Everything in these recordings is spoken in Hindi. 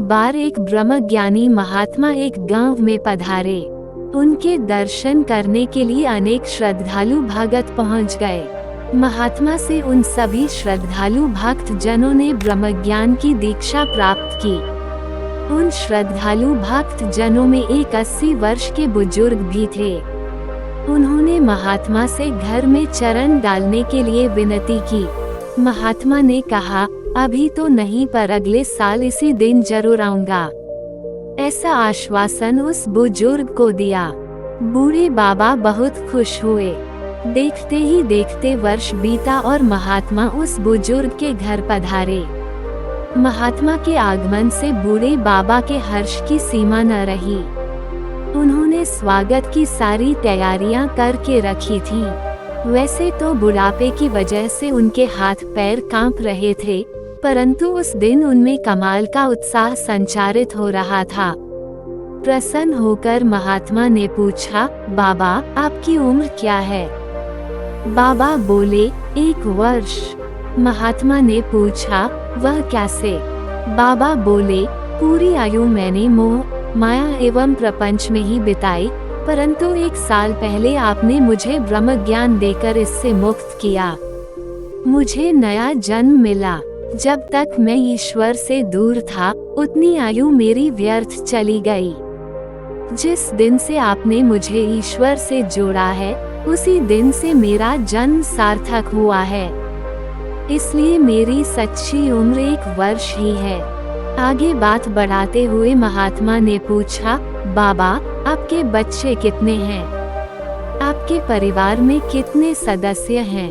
बार एक ब्रह्मज्ञानी महात्मा एक गांव में पधारे। उनके दर्शन करने के लिए अनेक श्रद्धालु भगत पहुंच गए। महात्मा से उन सभी श्रद्धालु भक्त जनों ने ब्रह्मज्ञान की दीक्षा प्राप्त की। उन श्रद्धालु भक्त जनों में एक 80 वर्ष के बुजुर्ग भी थे। उन्होंने महात्मा से घर में चरण डालने के लिए विनती की। महात्मा ने कहा, अभी तो नहीं पर अगले साल इसी दिन जरूर आऊंगा। ऐसा आश्वासन उस बुजुर्ग को दिया। बूढ़े बाबा बहुत खुश हुए। देखते ही देखते वर्ष बीता और महात्मा उस बुजुर्ग के घर पधारे। महात्मा के आगमन से बूढ़े बाबा के हर्ष की सीमा न रही। उन्होंने स्वागत की सारी तैयारियां करके रखी थी। वैसे तो बुढ़ापे की वजह से उनके हाथ पैर कांप रहे थे, परंतु उस दिन उनमें कमाल का उत्साह संचारित हो रहा था। प्रसन्न होकर महात्मा ने पूछा, बाबा आपकी उम्र क्या है? बाबा बोले, 1 वर्ष। महात्मा ने पूछा, वह कैसे? बाबा बोले, पूरी आयु मैंने मोह माया एवं प्रपंच में ही बिताई, परंतु 1 साल पहले आपने मुझे ब्रह्म ज्ञान देकर इससे मुक्त किया। मुझे नया जन्म मिला। जब तक मैं ईश्वर से दूर था, उतनी आयु मेरी व्यर्थ चली गई। जिस दिन से आपने मुझे ईश्वर से जोड़ा है, उसी दिन से मेरा जन्म सार्थक हुआ है। इसलिए मेरी सच्ची उम्र 1 वर्ष ही है। आगे बात बढ़ाते हुए महात्मा ने पूछा, बाबा आपके बच्चे कितने हैं? आपके परिवार में कितने सदस्य हैं?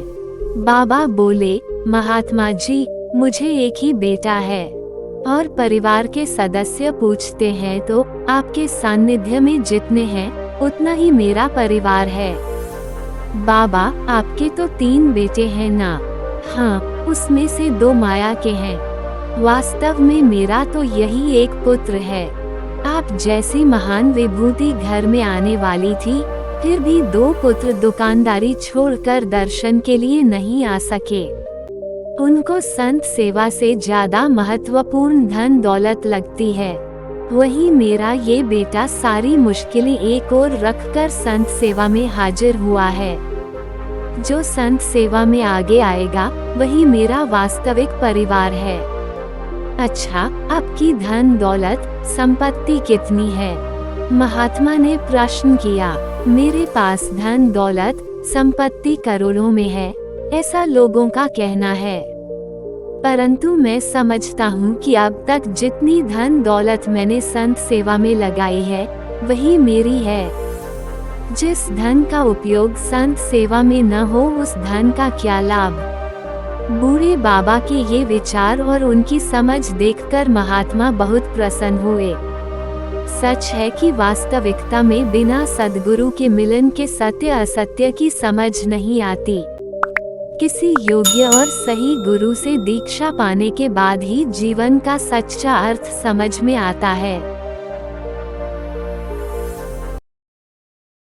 बाबा बोले, महात्मा जी मुझे एक ही बेटा है। और परिवार के सदस्य पूछते हैं तो आपके सानिध्य में जितने हैं, उतना ही मेरा परिवार है। बाबा आपके तो 3 बेटे हैं ना? हाँ, उसमें से 2 माया के हैं। वास्तव में मेरा तो यही एक पुत्र है। आप जैसी महान विभूति घर में आने वाली थी, फिर भी 2 पुत्र दुकानदारी छोड़कर दर्शन के लिए नहीं आ सके। उनको संत सेवा से ज्यादा महत्वपूर्ण धन दौलत लगती है। वही मेरा ये बेटा सारी मुश्किलें एक ओर रखकर संत सेवा में हाजिर हुआ है। जो संत सेवा में आगे आएगा, वही मेरा वास्तविक परिवार है। अच्छा, आपकी धन दौलत संपत्ति कितनी है? महात्मा ने प्रश्न किया। मेरे पास धन दौलत संपत्ति करोड़ों में है, ऐसा लोगों का कहना है। परंतु मैं समझता हूँ कि अब तक जितनी धन दौलत मैंने संत सेवा में लगाई है, वही मेरी है। जिस धन का उपयोग संत सेवा में न हो, उस धन का क्या लाभ? बूढ़े बाबा के ये विचार और उनकी समझ देखकर महात्मा बहुत प्रसन्न हुए। सच है कि वास्तविकता में बिना सद्गुरु के मिलन के सत्य असत्य की समझ नहीं आती। किसी योग्य और सही गुरु से दीक्षा पाने के बाद ही जीवन का सच्चा अर्थ समझ में आता है।